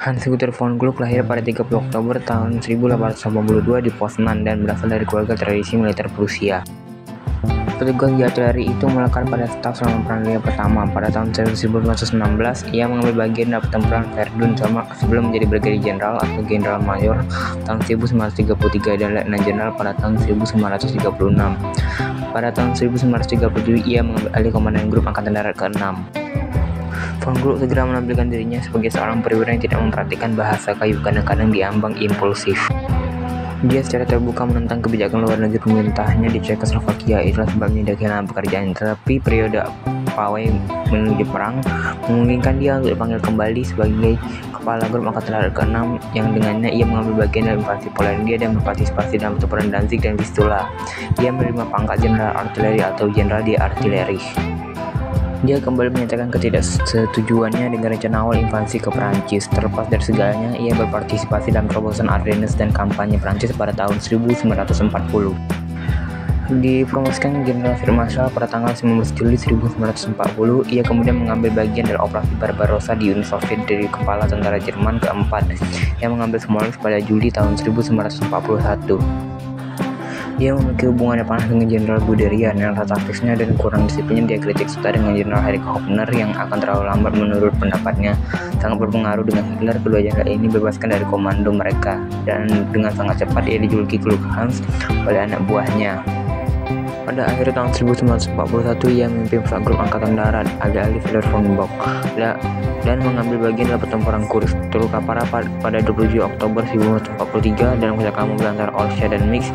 Hans-Günther von Gluck lahir pada 30 Oktober tahun 1882 di Poznan dan berasal dari keluarga tradisi militer Prusia. Petugas di artileri itu melekat pada staf selama Perang Dunia Pertama. Pada tahun 1916, ia mengambil bagian dalam pertempuran Verdun sebelum menjadi Brigadier Jenderal atau General Mayor tahun 1933 dan Letnan Jenderal pada tahun 1936. Pada tahun 1937, ia mengambil alih komandan grup Angkatan Darat ke-6. Von Gluck segera menampilkan dirinya sebagai seorang perwira yang tidak memperhatikan bahasa kayu, kadang-kadang diambang impulsif. Dia secara terbuka menentang kebijakan luar negeri pemerintahnya di Cekoslovakia. Itulah sebabnya dia kehilangan pekerjaannya. Tetapi periode pawai menuju perang memungkinkan dia untuk dipanggil kembali sebagai kepala grup Angkatan Darat ke-6 yang dengannya ia mengambil bagian dalam invasi Polandia dan berpartisipasi dalam pertempuran Danzig dan Vistula. Ia menerima pangkat Jenderal Artileri atau Jenderal di Artileri. Dia kembali menyatakan ketidaksetujuannya dengan rencana awal invasi ke Perancis. Terlepas dari segalanya, ia berpartisipasi dalam terobosan Ardennes dan kampanye Perancis pada tahun 1940. Dipromosikan Jenderal Feldmarschall pada tanggal 19 Juli 1940, ia kemudian mengambil bagian dari operasi Barbarossa di Uni Soviet dari kepala tentara Jerman keempat yang mengambil Smolensk pada Juli tahun 1941. Dia memiliki hubungan yang panas dengan Jenderal Guderian yang taktisnya dan kurang disiplinnya dia kritik serta dengan Jenderal Erich Honecker yang akan terlalu lambat menurut pendapatnya sangat berpengaruh dengan Hitler. Kedua jenderal ini bebaskan dari komando mereka dan dengan sangat cepat ia dijuluki Klux Hans oleh anak buahnya. Pada akhir tahun 1941 ia memimpin grup Angkatan Darat alih-alih Fedor von Bock dan mengambil bagian dalam pertempuran Kursk. Terluka parah pada 27 Oktober 1943 dalam kecelakaan mobil antara Orsha dan Mix.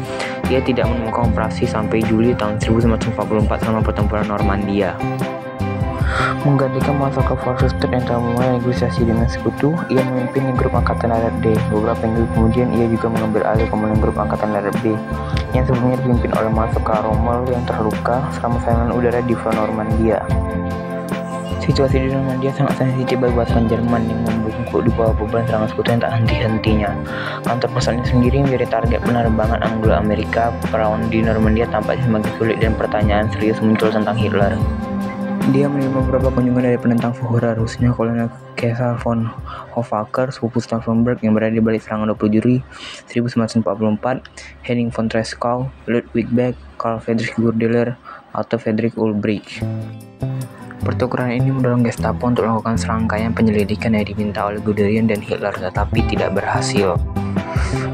Ia tidak menemukan operasi sampai Juli tahun 1944 selama pertempuran Normandia. Menggantikan Marshal von Schuster yang telah memulai negosiasi dengan Sekutu, ia memimpin grup Angkatan Darat D. Beberapa minggu kemudian ia juga mengambil alih komandan grup Angkatan Darat B yang sebelumnya dipimpin oleh Marshal Rommel yang terluka selama serangan udara di Normandia. Situasi di Normandia sangat sensitif bagi pasukan Jerman yang membungkuk di bawah beban serangan Sekutu yang tak henti-hentinya. Kantor pusatnya sendiri menjadi target penerbangan Anglo-Amerika. Perang di Normandia tampaknya semakin sulit dan pertanyaan serius muncul tentang Hitler. Dia menerima beberapa kunjungan dari penentang Führer, khususnya Kolonel Caesar von Hoffacker, sepupu Stauffenberg yang berada di balik serangan 20 Juli 1944, Henning von Treschow, Ludwig Beck, Karl Friedrich Gurdeler, atau Friedrich Ulbricht. Pertukaran ini mendorong Gestapo untuk melakukan serangkaian penyelidikan yang diminta oleh Guderian dan Hitler, tetapi tidak berhasil.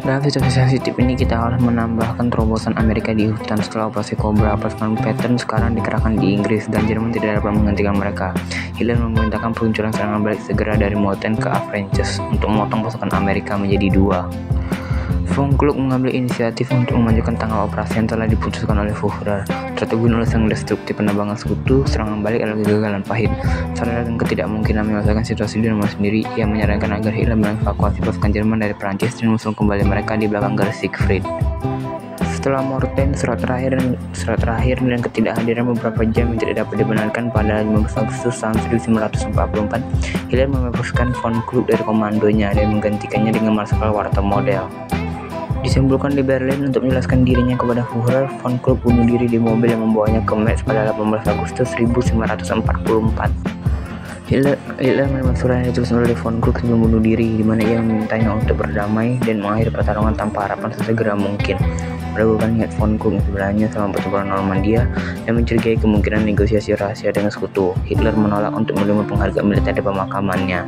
Dalam situasi sensitif ini kita harus menambahkan terobosan Amerika di hutan. Setelah operasi Cobra, pasukan Patton sekarang dikerahkan di Inggris dan Jerman tidak dapat menggantikan mereka. Hitler memerintahkan peluncuran serangan balik segera dari Moten ke Avranches untuk memotong pasukan Amerika menjadi dua. Von Gluck mengambil inisiatif untuk memajukan tanggal operasi yang telah diputuskan oleh Führer. Tertegun oleh sang destruktif penerbangan Sekutu, serangan balik adalah kegagalan pahit. Sadar dengan ketidakmungkinan menyelesaikan situasi di rumah sendiri, ia menyarankan agar Hitler mengevakuasi pasukan Jerman dari Perancis dan mengusung kembali mereka di belakang garis Siegfried. Setelah Morten, surat terakhir dan ketidakhadiran beberapa jam yang tidak dapat dibenarkan pada 15 Agustus tahun 1944, Hitler membebaskan Von Gluck dari komandonya dan menggantikannya dengan Marskal Walter Model. Disimpulkan di Berlin untuk menjelaskan dirinya kepada Führer, Von Gluck bunuh diri di mobil yang membawanya ke Metz pada 18 Agustus 1944. Hitler menerima surat yang ditulis oleh Von Gluck sebelum bunuh diri, di mana ia memintanya untuk berdamai dan mengakhiri pertarungan tanpa harapan sesegera mungkin. Meragukan niat Von Gluck sebenarnya selama pertempuran Normandia dan mencurigai kemungkinan negosiasi rahasia dengan Sekutu. Hitler menolak untuk menerima penghargaan militer di pemakamannya.